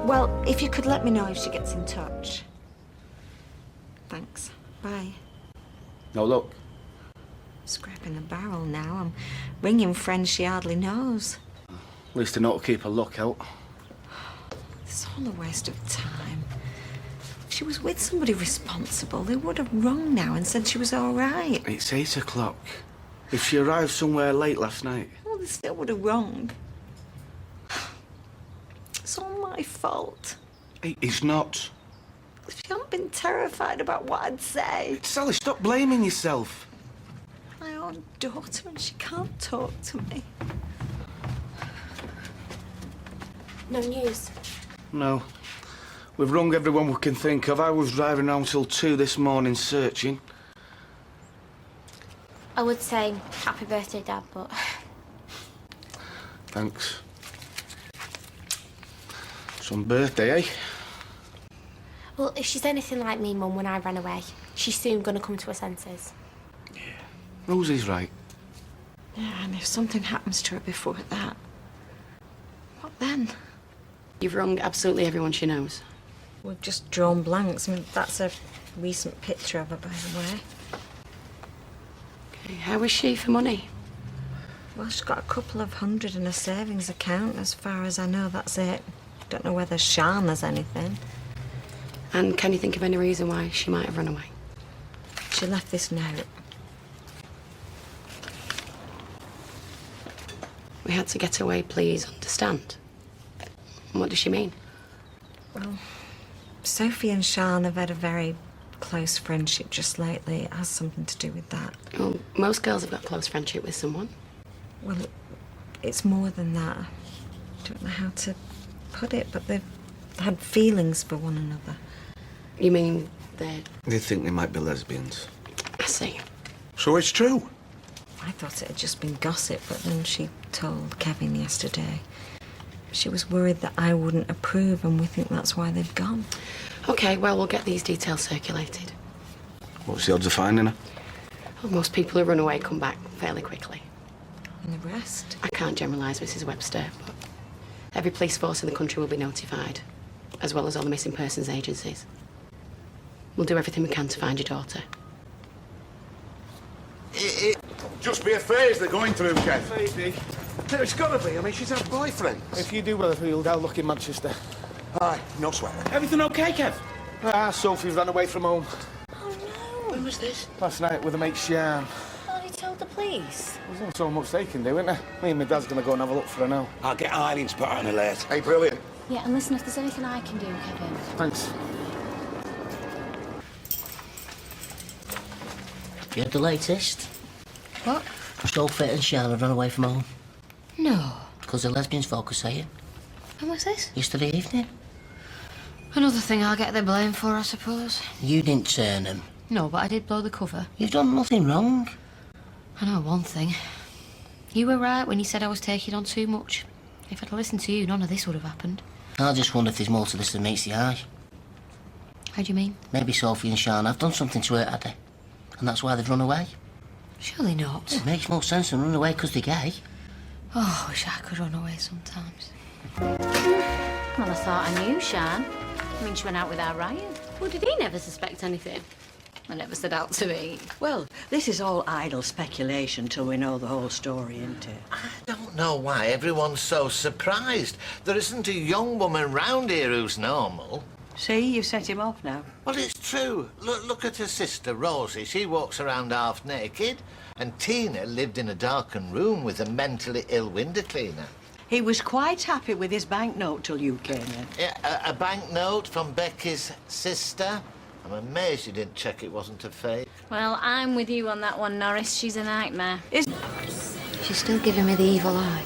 Well, if you could let me know if she gets in touch. Thanks. Bye. No, look. Scraping the barrel now. I'm ringing friends she hardly knows. At least I know to keep a lookout. It's all a waste of time. If she was with somebody responsible, they would have rung now and said she was all right. It's 8 o'clock. If she arrived somewhere late last night... Well, they still would have rung. It's all my fault. It's not. If she hadn't been terrified about what I'd say. Sally, stop blaming yourself. My own daughter, and she can't talk to me. No news? No. We've rung everyone we can think of. I was driving around till 2 this morning searching. I would say happy birthday, Dad, but... Thanks. Some birthday, eh? Well, if she's anything like me, Mum, when I ran away, she's soon going to come to her senses. Yeah. Rosie's right. Yeah, and if something happens to her before that, what then? You've rung absolutely everyone she knows. We've just drawn blanks. I mean, that's a recent picture of her, by the way. Okay, how is she for money? Well, she's got a couple of hundred in her savings account. As far as I know, that's it. Don't know whether Sian has anything. And can you think of any reason why she might have run away? She left this note. We had to get away, please understand. And what does she mean? Well, Sophie and Sian have had a very close friendship just lately. It has something to do with that. Well, most girls have got close friendship with someone. Well, it's more than that. I don't know how to put it, but they've had feelings for one another. You mean they're... They think they might be lesbians. I see. So it's true? I thought it had just been gossip, but then she told Kevin yesterday. She was worried that I wouldn't approve, and we think that's why they've gone. OK, well, we'll get these details circulated. What's the odds of finding her? Well, most people who run away come back fairly quickly. And the rest? I can't generalise, Mrs. Webster, but every police force in the country will be notified, as well as all the missing persons agencies. We'll do everything we can to find your daughter. It just be a phase they're going through, Kev. Maybe. No, it's got to be. I mean, she's had boyfriends. If you do Weatherfield, I'll look in Manchester. Aye, no sweat. Everything okay, Kev? Sophie ran away from home. Oh, no. When was this? Last night with her mate Sian. Oh, he told the police? There's not so much they can do, isn't there? Me and my dad's going to go and have a look for her now. I'll get Eileen to put her on alert. Hey, brilliant. Yeah, and listen, if there's anything I can do, Kevin. Thanks. You had the latest? What? Sophie and Sian have run away from home. No. Because the lesbians folk are saying. And what's this? Yesterday evening. Another thing I'll get the blame for, I suppose. You didn't turn them. No, but I did blow the cover. You've done nothing wrong. I know one thing. You were right when you said I was taking on too much. If I'd listened to you, none of this would have happened. I just wonder if there's more to this than meets the eye. How do you mean? Maybe Sophie and Sian have done something to her, Addy. And that's why they've run away. Surely not. It makes more sense than run away because they're gay. Oh, I wish I could run away sometimes. Well, I thought I knew Sian. I mean, she went out with our Ryan. Well, did he never suspect anything? I never said out to me. Well, this is all idle speculation till we know the whole story, isn't it? I don't know why everyone's so surprised. There isn't a young woman round here who's normal. See, you've set him off now. Well, it's true. Look at her sister, Rosie. She walks around half naked. And Tina lived in a darkened room with a mentally ill window cleaner. He was quite happy with his banknote till you came in. Yeah, a banknote from Becky's sister. I'm amazed you didn't check it wasn't a fake. Well, I'm with you on that one, Norris. She's a nightmare. She's still giving me the evil eye.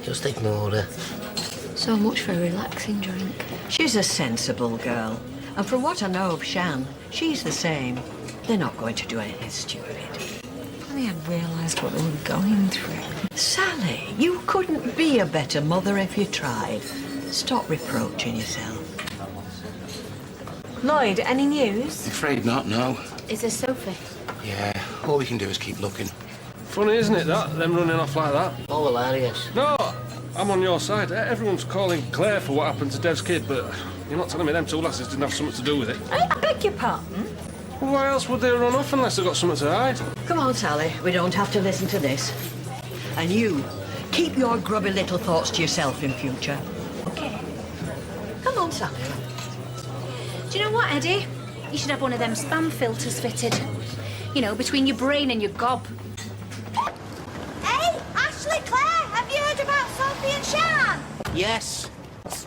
Just ignore her. So much for a relaxing drink. She's a sensible girl. And from what I know of Sian, she's the same. They're not going to do anything stupid. If only I'd realised what they were going through. Sally, you couldn't be a better mother if you tried. Stop reproaching yourself. Lloyd, any news? I'm afraid not, no. Is this Sophie? Yeah, all we can do is keep looking. Funny, isn't it, that? Them running off like that. Oh, hilarious. No, I'm on your side. Everyone's calling Claire for what happened to Dev's kid, but you're not telling me them two lasses didn't have something to do with it. I beg your pardon? Well, why else would they run off unless they've got something to hide? Come on, Sally. We don't have to listen to this. And you, keep your grubby little thoughts to yourself in future. Okay? Come on, Sally. Do you know what, Eddie? You should have one of them spam filters fitted. You know, between your brain and your gob. Hey, Ashley, Claire, have you heard about Sophie and Sian? Yes.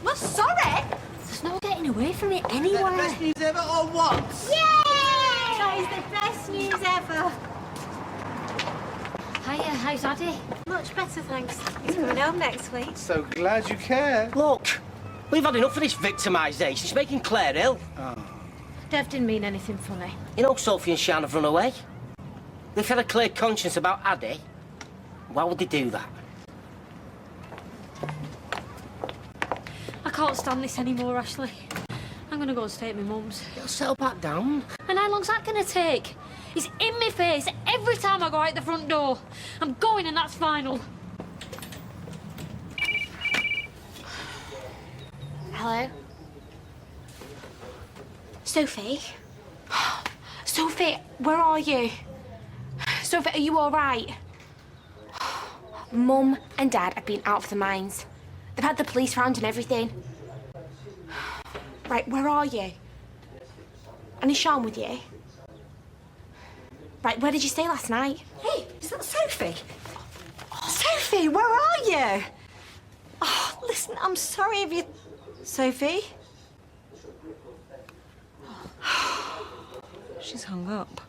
Well, sorry. There's no getting away from it anywhere. The best news ever or what? Yay! That is the best news ever. Hiya, how's Eddie? Much better, thanks. He's coming home next week. So glad you care. Look, we've had enough of this victimisation. It's making Claire ill. Dev didn't mean anything funny. You know Sophie and Sian have run away. They've had a clear conscience about Addy. Why would they do that? I can't stand this anymore, Ashley. I'm gonna go and stay at my mum's. It'll settle back down. And how long's that gonna take? It's in my face every time I go out the front door. I'm going and that's final. Hello? Sophie? Sophie, where are you? Sophie, are you all right? Mum and Dad have been out of the mines. They've had the police round and everything. Right, where are you? And is Sian with you? Right, where did you stay last night? Hey, is that Sophie? Sophie, where are you? Oh, listen, I'm sorry if you... Sophie? She's hung up.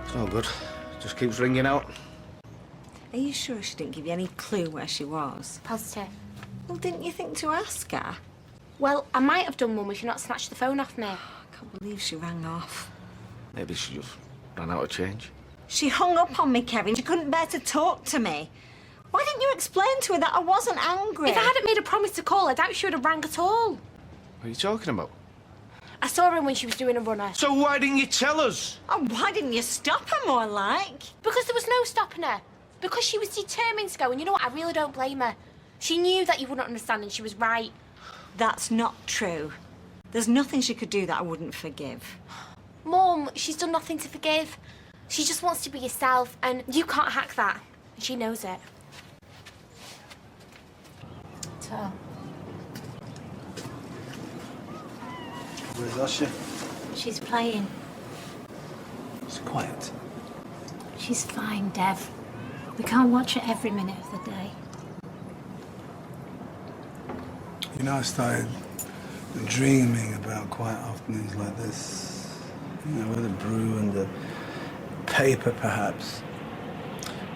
It's no good. Just keeps ringing out. Are you sure she didn't give you any clue where she was? Positive. Well, didn't you think to ask her? Well, I might have done, Mum, if you not snatched the phone off me. I can't believe she rang off. Maybe she just ran out of change. She hung up on me, Kevin. She couldn't bear to talk to me. Why didn't you explain to her that I wasn't angry? If I hadn't made a promise to call, I doubt she would have rang at all. What are you talking about? I saw her when she was doing a runner. So why didn't you tell us? Oh, why didn't you stop her more like? Because there was no stopping her. Because she was determined to go, and you know what? I really don't blame her. She knew that you wouldn't understand, and she was right. That's not true. There's nothing she could do that I wouldn't forgive. Mum, she's done nothing to forgive. She just wants to be herself, and you can't hack that. And she knows it. So, Where's Asha? she's playing. It's quiet. She's fine, Dev. We can't watch her every minute of the day. You know, I started dreaming about quiet afternoons like this. You know, with a brew and a paper, perhaps.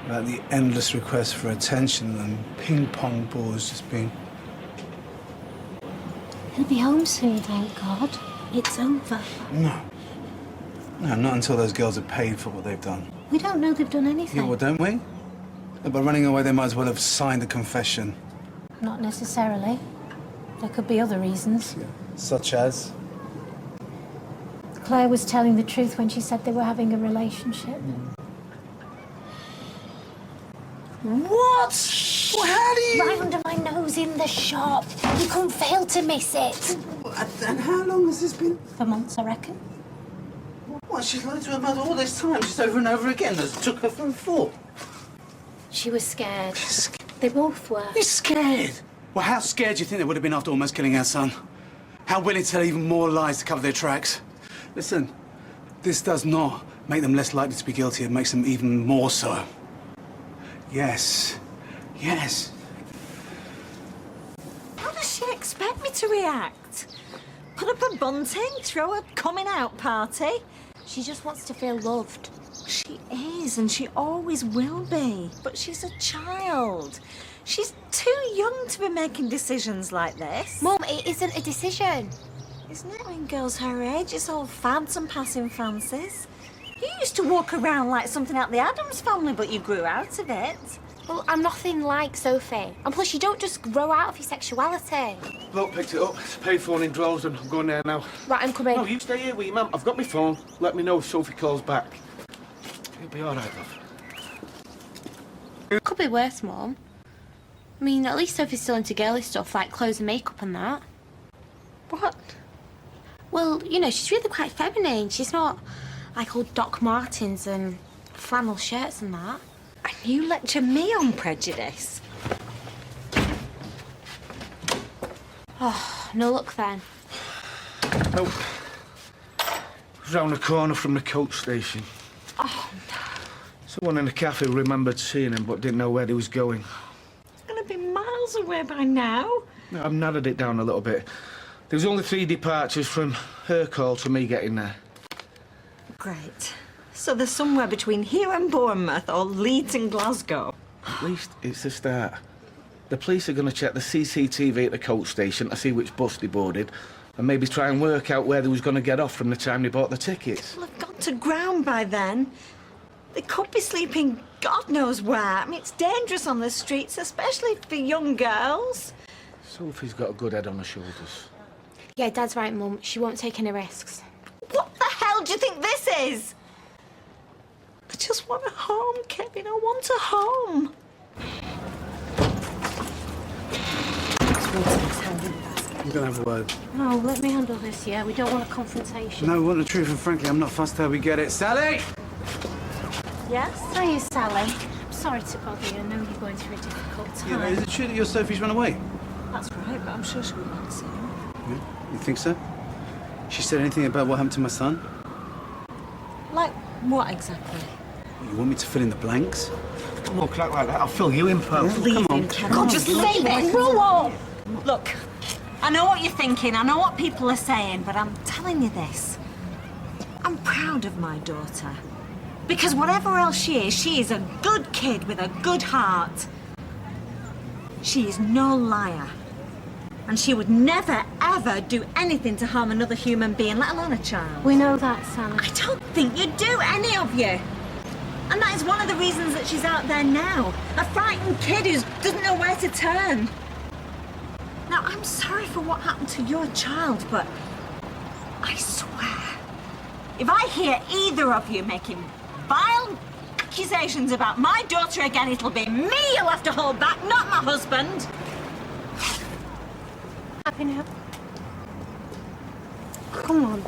About the endless requests for attention and ping-pong balls just being... He'll be home soon, thank God. It's over. No. No, not until those girls are paid for what they've done. We don't know they've done anything. Yeah, well, don't we? By running away, they might as well have signed a confession. Not necessarily. There could be other reasons. Such as? Claire was telling the truth when she said they were having a relationship. What? Well, how do you... Right under my nose in the shop. You couldn't fail to miss it. And how long has this been? For months, I reckon. What, she's lied to her mother all this time, just over and over again. That took her from 4. She was scared. They both were. You're scared? Well, how scared do you think they would have been after almost killing our son? How willing to tell even more lies to cover their tracks? Listen, this does not make them less likely to be guilty. It makes them even more so. Yes. Yes. How does she expect me to react? Put up a bunting? Throw a coming out party? She just wants to feel loved. She is, and she always will be. But she's a child. She's too young to be making decisions like this. Mum, it isn't a decision. Isn't it when girls her age? It's all fads and passing fancies. You used to walk around like something out the Addams family, but you grew out of it. Well, I'm nothing like Sophie. And plus, you don't just grow out of your sexuality. Bloke picked it up. It's paid phone in Droylsden. I'm going there now. Right, I'm coming. No, you stay here with your mum. I've got my phone. Let me know if Sophie calls back. You'll be all right, love. Could be worse, Mum. I mean, at least Sophie's still into girly stuff like clothes and makeup and that. What? Well, you know, she's really quite feminine. She's not like old Doc Martens and flannel shirts and that. And you lecture me on prejudice? Oh, no luck then. Nope. Round the corner from the coach station. Oh, no. Someone in the cafe remembered seeing him but didn't know where he was going. It's going to be miles away by now. I've narrowed it down a little bit. There was only 3 departures from her call to me getting there. Great. So they're somewhere between here and Bournemouth or Leeds and Glasgow. At least it's the start. The police are going to check the CCTV at the coach station to see which bus they boarded and maybe try and work out where they was going to get off from the time they bought the tickets. Well, they've got to ground by then. They could be sleeping God knows where. I mean, it's dangerous on the streets, especially for young girls. Sophie's got a good head on her shoulders. Yeah, Dad's right, Mum. She won't take any risks. What the hell do you think this is? I just want a home, Kevin. I want a home. You're gonna have a word. No, let me handle this, yeah? We don't want a confrontation. No, we want the truth, and frankly, I'm not fussed how we get it. Sally! Yes? Hiya, Sally. I'm sorry to bother you. I know you're going through a difficult time. Yeah, is it true that your Sophie's run away? That's right, but I'm sure she would like to see him. Yeah? You think so? She said anything about what happened to my son? Like what exactly? You want me to fill in the blanks? Come on, crack like that. I'll fill you in, pal. Leave him, Kevin. God, just leave it. Grow up. Look, I know what you're thinking. I know what people are saying, but I'm telling you this. I'm proud of my daughter. Because whatever else she is a good kid with a good heart. She is no liar. And she would never, ever do anything to harm another human being, let alone a child. We know that, Sally. I don't think you do, any of you. And that is one of the reasons that she's out there now. A frightened kid who doesn't know where to turn. Now, I'm sorry for what happened to your child, but I swear, if I hear either of you making vile accusations about my daughter again, it'll be me you'll have to hold back, not my husband. Happy now? Come on.